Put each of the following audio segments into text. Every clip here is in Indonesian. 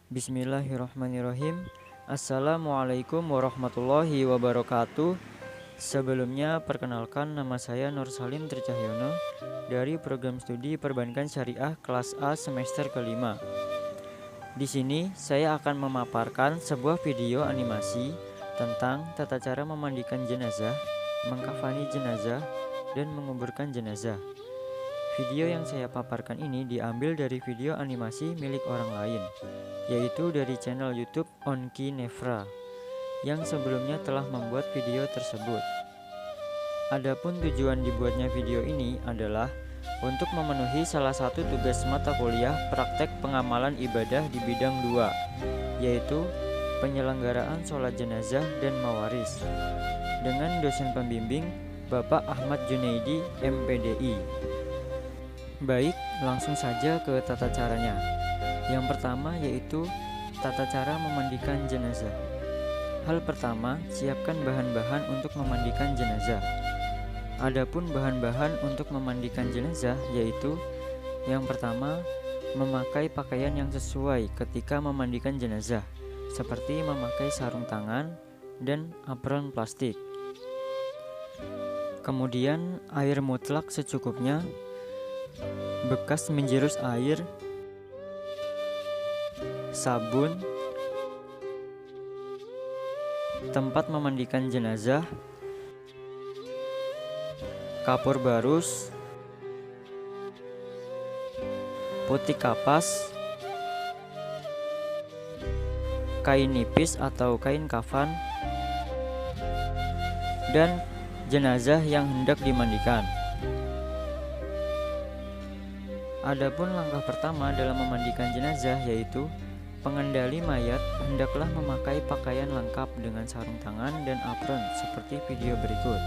Bismillahirrahmanirrahim. Assalamualaikum warahmatullahi wabarakatuh. Sebelumnya perkenalkan, nama saya Nur Salim Tricahyono dari program studi Perbankan Syariah kelas A semester kelima. Di sini saya akan memaparkan sebuah video animasi tentang tata cara memandikan jenazah, mengkafani jenazah, dan menguburkan jenazah. Video yang saya paparkan ini diambil dari video animasi milik orang lain, yaitu dari channel YouTube Onki Nefra, yang sebelumnya telah membuat video tersebut. Adapun tujuan dibuatnya video ini adalah untuk memenuhi salah satu tugas mata kuliah praktek pengamalan ibadah di bidang 2, yaitu penyelenggaraan sholat jenazah dan mawaris, dengan dosen pembimbing Bapak Ahmad Junaidi, MPDI. Baik, langsung saja ke tata caranya. Yang pertama yaitu tata cara memandikan jenazah. Hal pertama, siapkan bahan-bahan untuk memandikan jenazah. Adapun bahan-bahan untuk memandikan jenazah yaitu yang pertama, memakai pakaian yang sesuai ketika memandikan jenazah, seperti memakai sarung tangan dan apron plastik. Kemudian, air mutlak secukupnya, bekas menjurus air, sabun, tempat memandikan jenazah, kapur barus, putih kapas, kain nipis atau kain kafan, dan jenazah yang hendak dimandikan. Adapun langkah pertama dalam memandikan jenazah yaitu pengendali mayat hendaklah memakai pakaian lengkap dengan sarung tangan dan apron seperti video berikut.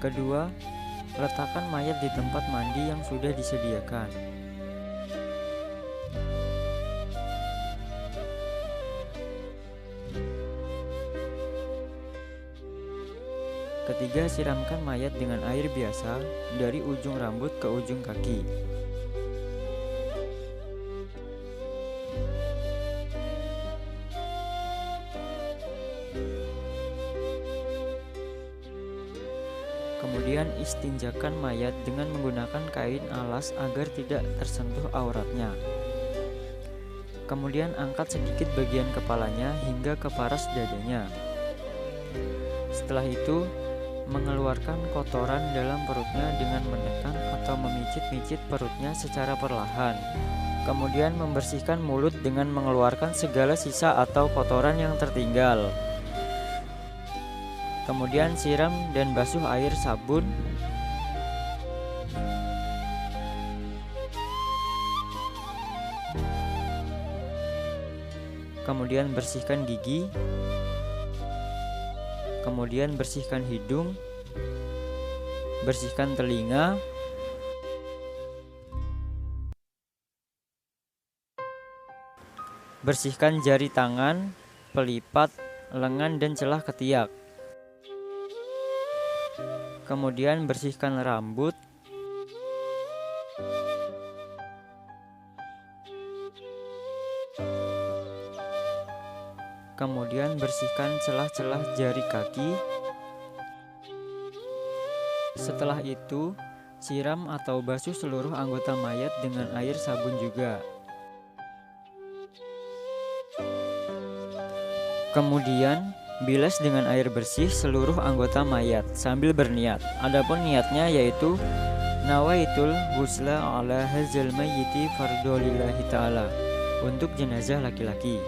Kedua, letakkan mayat di tempat mandi yang sudah disediakan. Ketiga, siramkan mayat dengan air biasa dari ujung rambut ke ujung kaki. Kemudian istinjakan mayat dengan menggunakan kain alas agar tidak tersentuh auratnya. Kemudian angkat sedikit bagian kepalanya hingga ke paras dadanya. Setelah itu, mengeluarkan kotoran dalam perutnya dengan menekan atau memicit-micit perutnya secara perlahan. Kemudian membersihkan mulut dengan mengeluarkan segala sisa atau kotoran yang tertinggal. Kemudian siram dan basuh air sabun. Kemudian bersihkan gigi. Kemudian bersihkan hidung. Bersihkan telinga. Bersihkan jari tangan, pelipat, lengan dan celah ketiak. Kemudian bersihkan rambut. Kemudian bersihkan celah-celah jari kaki. Setelah itu, siram atau basuh seluruh anggota mayat dengan air sabun juga. Kemudian bilas dengan air bersih seluruh anggota mayat sambil berniat. Adapun niatnya yaitu nawaitul ghusla ala hadzal mayyiti fardholillahi ta'ala untuk jenazah laki-laki.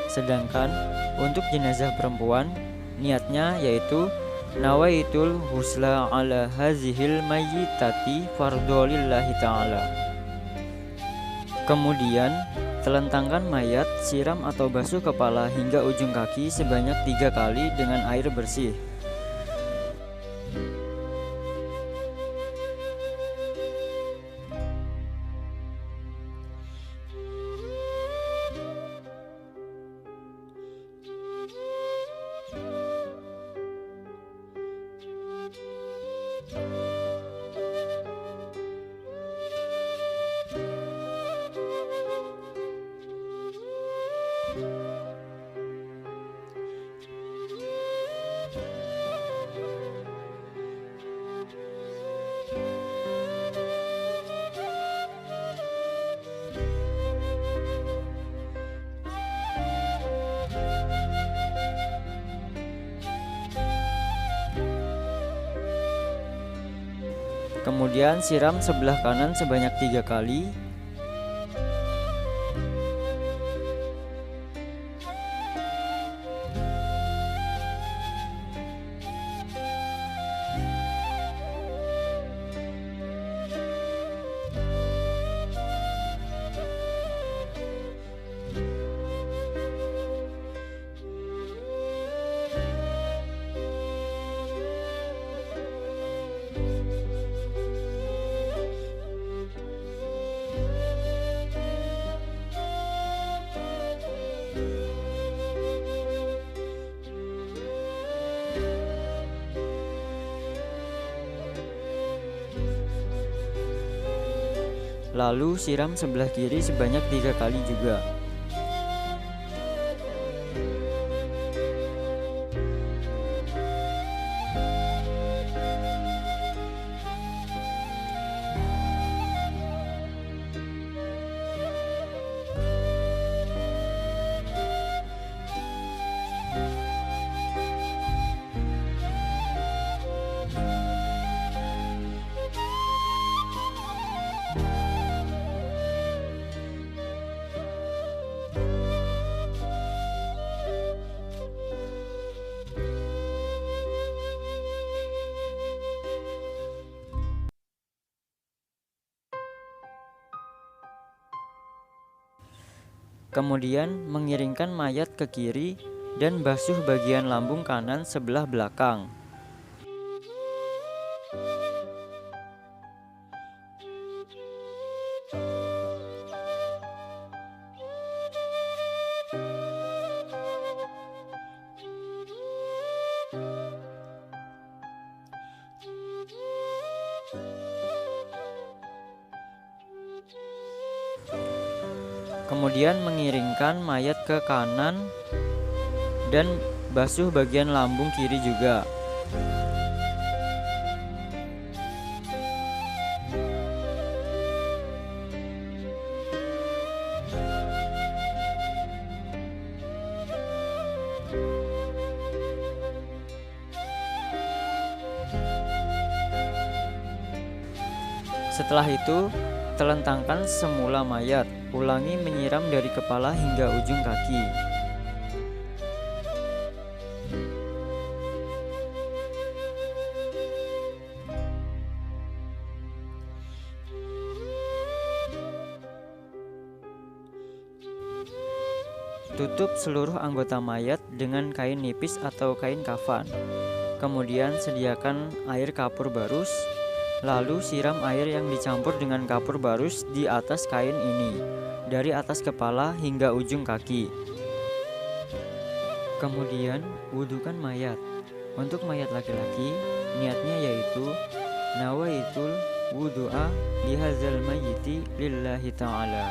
Sedangkan untuk jenazah perempuan niatnya yaitu nawaitul ghusla ala hadzihil mayyitati fardholillahi ta'ala. Kemudian telentangkan mayat, siram atau basuh kepala hingga ujung kaki sebanyak 3 kali dengan air bersih. Kemudian siram sebelah kanan sebanyak 3 kali. Lalu siram sebelah kiri sebanyak 3 kali juga. Kemudian mengiringkan mayat ke kiri dan basuh bagian lambung kanan sebelah belakang. Kemudian mengiringkan mayat ke kanan dan basuh bagian lambung kiri juga. Setelah itu, telentangkan semula mayat. Ulangi menyiram dari kepala hingga ujung kaki. Tutup seluruh anggota mayat dengan kain nipis atau kain kafan. Kemudian sediakan air kapur barus. Lalu siram air yang dicampur dengan kapur barus di atas kain ini, dari atas kepala hingga ujung kaki. Kemudian wudukan mayat. Untuk mayat laki-laki, niatnya yaitu nawaitul wudu'a lihazal mayyiti lillahi ta'ala.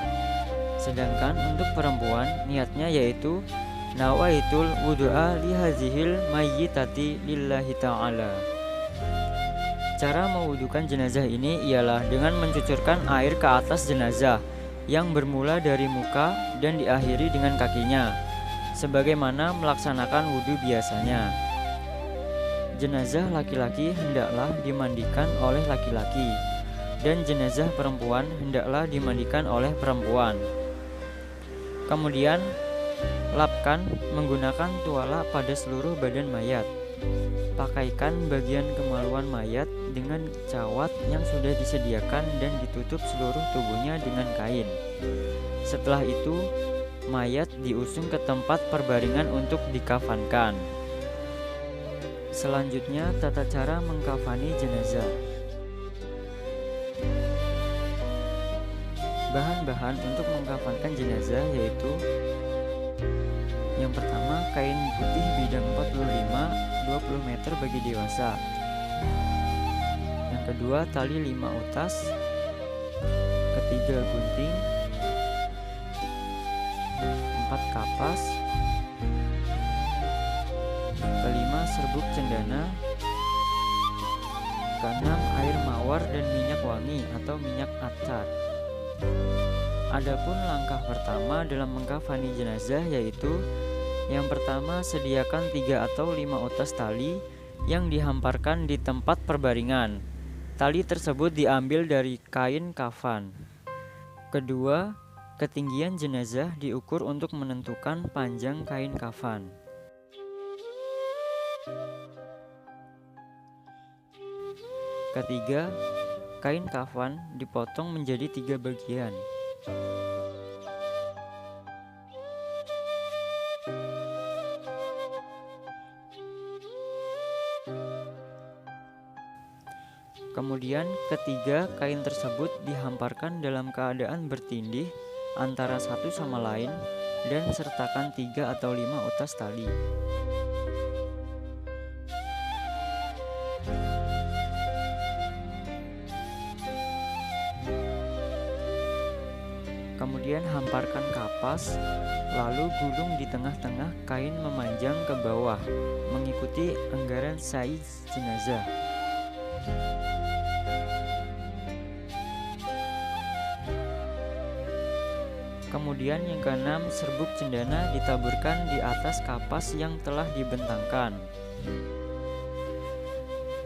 Sedangkan untuk perempuan, niatnya yaitu nawaitul wudu'a lihazihil mayyitati lillahi ta'ala. Cara mewudukan jenazah ini ialah dengan mencucurkan air ke atas jenazah yang bermula dari muka dan diakhiri dengan kakinya, sebagaimana melaksanakan wudu biasanya. Jenazah laki-laki hendaklah dimandikan oleh laki-laki, dan jenazah perempuan hendaklah dimandikan oleh perempuan. Kemudian, lapkan menggunakan tuala pada seluruh badan mayat. Pakaikan bagian kemaluan mayat dengan cawat yang sudah disediakan dan ditutup seluruh tubuhnya dengan kain. Setelah itu, mayat diusung ke tempat perbaringan untuk dikafankan. Selanjutnya, tata cara mengkafani jenazah. Bahan-bahan untuk mengkafankan jenazah yaitu: yang pertama, kain putih bidang 20 meter bagi dewasa. Yang kedua, tali 5 utas. Ketiga, gunting. 4, kapas. Kelima, serbuk cendana. Keenam, air mawar dan minyak wangi atau minyak atar. Adapun langkah pertama dalam mengkafani jenazah yaitu: yang pertama, sediakan 3 atau 5 utas tali yang dihamparkan di tempat perbaringan. Tali tersebut diambil dari kain kafan. Kedua, ketinggian jenazah diukur untuk menentukan panjang kain kafan. Ketiga, kain kafan dipotong menjadi 3 bagian. Kemudian ketiga kain tersebut dihamparkan dalam keadaan bertindih antara satu sama lain dan sertakan 3 atau 5 utas tali. Kemudian hamparkan kapas, lalu gulung di tengah-tengah kain memanjang ke bawah mengikuti anggaran saiz jenazah. Kemudian yang keenam, serbuk cendana ditaburkan di atas kapas yang telah dibentangkan.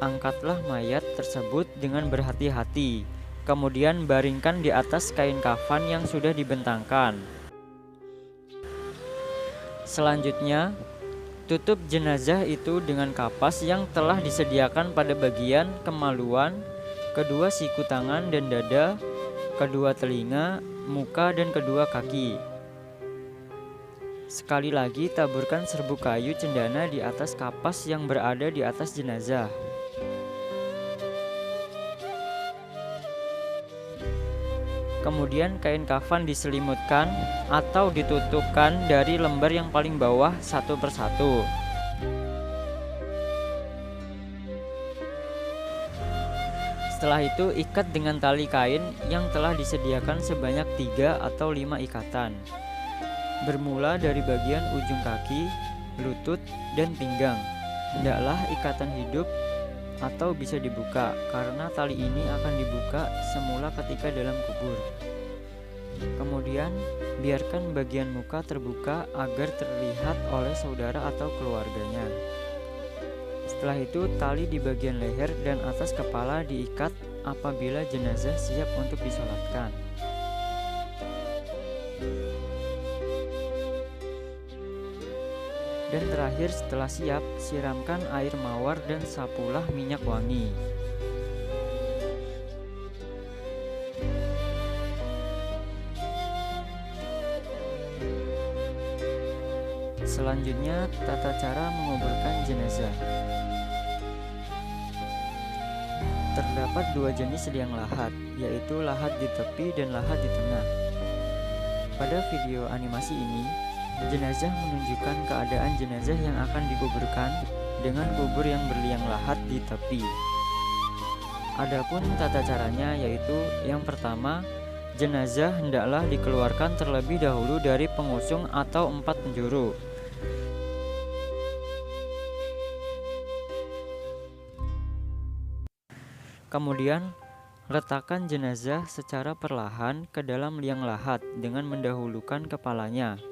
Angkatlah mayat tersebut dengan berhati-hati, kemudian baringkan di atas kain kafan yang sudah dibentangkan. Selanjutnya, tutup jenazah itu dengan kapas yang telah disediakan pada bagian kemaluan, kedua siku tangan dan dada, kedua telinga, muka, dan kedua kaki. Sekali lagi taburkan serbuk kayu cendana di atas kapas yang berada di atas jenazah. Kemudian kain kafan diselimutkan atau ditutupkan dari lembar yang paling bawah satu persatu. Setelah itu ikat dengan tali kain yang telah disediakan sebanyak 3 atau 5 ikatan. Bermula dari bagian ujung kaki, lutut, dan pinggang. Hendaklah ikatan hidup atau bisa dibuka, karena tali ini akan dibuka semula ketika dalam kubur. Kemudian biarkan bagian muka terbuka agar terlihat oleh saudara atau keluarganya. Setelah itu tali di bagian leher dan atas kepala diikat apabila jenazah siap untuk disolatkan. Dan terakhir setelah siap, siramkan air mawar dan sapulah minyak wangi. Selanjutnya, tata cara menguburkan jenazah. Terdapat 2 jenis liang lahat, yaitu lahat di tepi dan lahat di tengah. Pada video animasi ini, jenazah menunjukkan keadaan jenazah yang akan dikuburkan dengan kubur yang berliang lahat di tepi. Adapun tata caranya yaitu yang pertama, jenazah hendaklah dikeluarkan terlebih dahulu dari pengusung atau 4 penjuru. Kemudian, letakkan jenazah secara perlahan ke dalam liang lahat dengan mendahulukan kepalanya.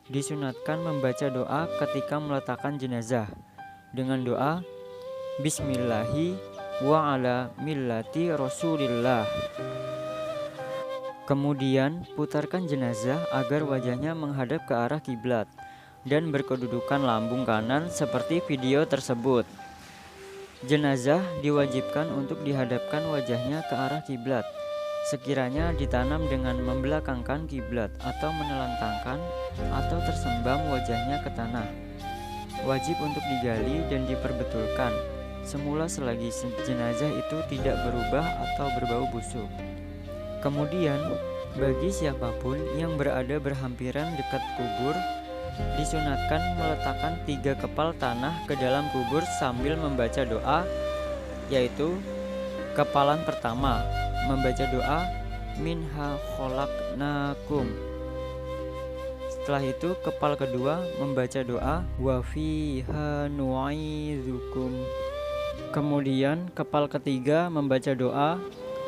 Disunatkan membaca doa ketika meletakkan jenazah dengan doa Bismillahi wa ala millati Rasulillah. Kemudian, putarkan jenazah agar wajahnya menghadap ke arah kiblat dan berkedudukan lambung kanan seperti video tersebut. Jenazah diwajibkan untuk dihadapkan wajahnya ke arah kiblat. Sekiranya ditanam dengan membelakangkan kiblat atau menelantangkan atau tersembam wajahnya ke tanah, wajib untuk digali dan diperbetulkan semula selagi jenazah itu tidak berubah atau berbau busuk. Kemudian, bagi siapapun yang berada berhampiran dekat kubur, disunatkan meletakkan 3 kepal tanah ke dalam kubur sambil membaca doa, yaitu kepalan pertama membaca doa minha khalaqnakum. Setelah itu kepal kedua membaca doa wa fiha nu'idzukum. Kemudian kepal ketiga membaca doa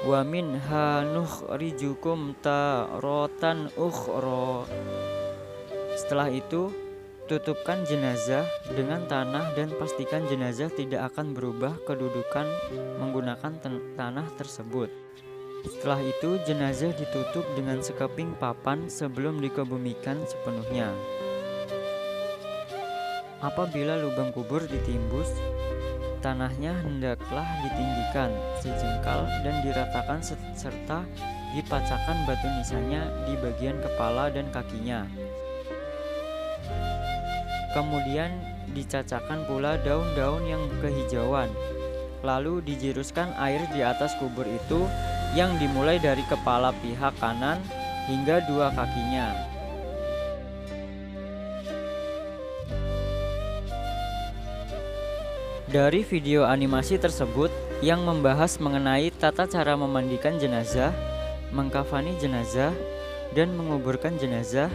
wa minha nukhrijukum taratan ukhra. Setelah itu Tutupkan jenazah dengan tanah dan pastikan jenazah tidak akan berubah kedudukan menggunakan tanah tersebut. Setelah itu, jenazah ditutup dengan sekeping papan sebelum dikebumikan sepenuhnya. Apabila lubang kubur ditimbus, tanahnya hendaklah ditinggikan sejengkal dan diratakan serta dipacahkan batu nisannya di bagian kepala dan kakinya. Kemudian dicacahkan pula daun-daun yang kehijauan. Lalu dijiruskan air di atas kubur itu yang dimulai dari kepala pihak kanan hingga dua kakinya. Dari video animasi tersebut yang membahas mengenai tata cara memandikan jenazah, mengkafani jenazah, dan menguburkan jenazah,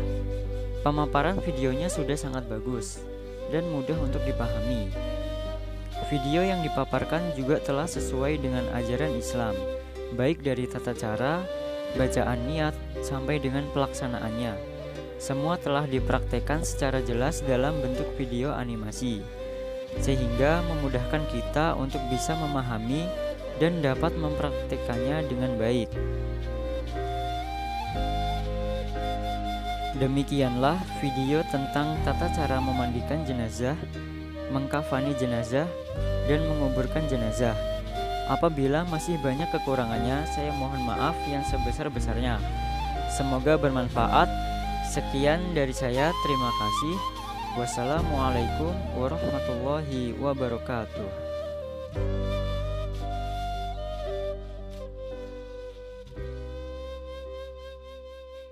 pemaparan videonya sudah sangat bagus dan mudah untuk dipahami. Video yang dipaparkan juga telah sesuai dengan ajaran Islam, baik dari tata cara, bacaan niat, sampai dengan pelaksanaannya. Semua telah dipraktekkan secara jelas dalam bentuk video animasi, sehingga memudahkan kita untuk bisa memahami dan dapat mempraktekannya dengan baik. Demikianlah video tentang tata cara memandikan jenazah, mengkafani jenazah, dan menguburkan jenazah. Apabila masih banyak kekurangannya, saya mohon maaf yang sebesar-besarnya. Semoga bermanfaat. Sekian dari saya, terima kasih. Wassalamualaikum warahmatullahi wabarakatuh.